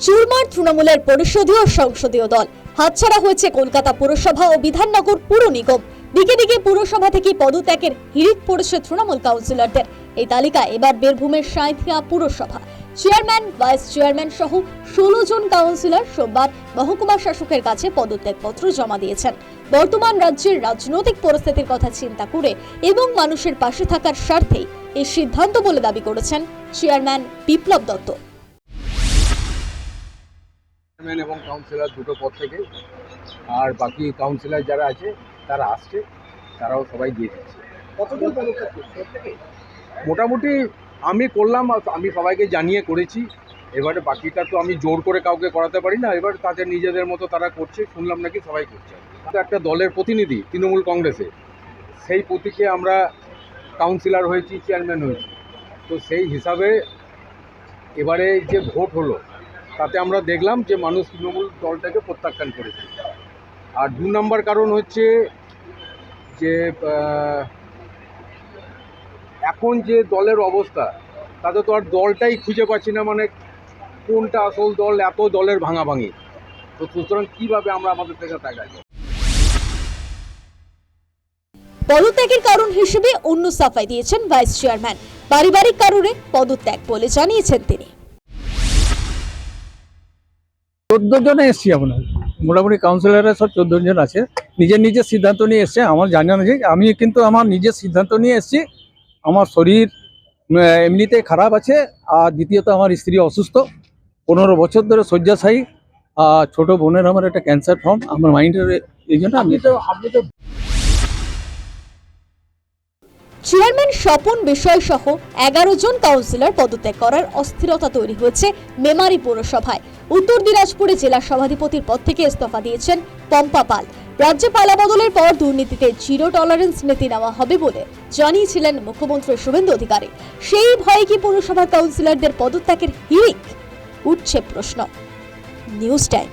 চুরমার তৃণমূলের পরিষদীয় সংসদীয় দল, হাতছাড়া হয়েছে কলকাতা পুরসভা ও বিধাননগর পুর নিগম। দিকে দিকে পুরসভা থেকে পদত্যাগের হিড়িক পড়েছে তৃণমূল কাউন্সিলরদের। এই তালিকায় এবার বীরভূমের সাঁইথিয়া পুরসভা চেয়ারম্যান, ভাইস চেয়ারম্যান সহ 16 জন কাউন্সিলর সোমবার মহকুমা শাসকের কাছে পদত্যাগপত্র জমা দিয়েছেন। বর্তমান রাজ্যের রাজনৈতিক পরিস্থিতির কথা চিন্তা করে এবং মানুষের পাশে থাকার স্বার্থেই এই সিদ্ধান্ত বলে দাবি করেছেন চেয়ারম্যান বিপ্লব দত্ত। চেয়ারম্যান এবং কাউন্সিলর দুটো পদ থেকে, আর বাকি কাউন্সিলর যারা আছে তারা আসছে, তারাও সবাই দিয়ে দিচ্ছে। কতজন পদত্যাগ করছে? মোটামুটি আমি করলাম, আমি সবাইকে জানিয়ে করেছি। এবারে বাকিটা তো আমি জোর করে কাউকে করাতে পারি না, এবার তাদের নিজেদের মতো তারা করছে। শুনলাম নাকি সবাই করছে। একটা দলের প্রতিনিধি তৃণমূল কংগ্রেসে, সেই প্রতীকে আমরা কাউন্সিলর হয়েছি, চেয়ারম্যান হয়েছি। তো সেই হিসাবে এবারে যে ভোট হলো তাতে আমরা দেখলাম যে মানুষ তৃণমূল দলটাকে প্রত্যাখ্যান করেছে। আর 2 নম্বর কারণ হচ্ছে যে এখন যে দলের অবস্থা তাতে তো আর দলটাই খুঁজে পাচ্ছি না, মানে কোনটা আসল দল, এত দলের ভাঙাভাঙি। তো সুতরাং কীভাবে আমরা আমাদের থেকে তাকাই। পদত্যাগের কারণ হিসেবে অন্য সাফাই দিয়েছেন ভাইস চেয়ারম্যান। পারিবারিক কারণে পদত্যাগ বলে জানিয়েছেন তিনি। 14 জনে এসছি, আপনার মোটামুটি কাউন্সিলররা সব 14 জন আছে। নিজের সিদ্ধান্ত নিয়ে এসছে। আমার জানা নেই, আমি কিন্তু আমার নিজের সিদ্ধান্ত নিয়ে এসছি। আমার শরীর এমনিতে খারাপ আছে, আর দ্বিতীয়ত আমার স্ত্রী অসুস্থ, 15 বছর ধরে শয্যাশায়ী। আর ছোট বোনের আমার একটা ক্যান্সার ফর্ম, আমার মাইন্ডের, এই জন্য আপনি তো চেয়ারম্যান স্বপন বিষয় সহ 11 জন কাউন্সিলর পদত্যাগ করার অস্থিরতা তৈরি হয়েছে মেমারি পৌরসভায়। উত্তর দিনাজপুরে জেলা সভাধিপতির পদ থেকে ইস্তফা দিয়েছেন পম্পা পাল। রাজ্যে পালা বদলের পর দুর্নীতিতে জিরো টলারেন্স নীতি নেওয়া হবে বলে জানিয়েছিলেন মুখ্যমন্ত্রী শুভেন্দু অধিকারী। সেই ভয়ে কি পৌরসভার কাউন্সিলরদের পদত্যাগের হিড়িক? উঠছে প্রশ্ন। News time.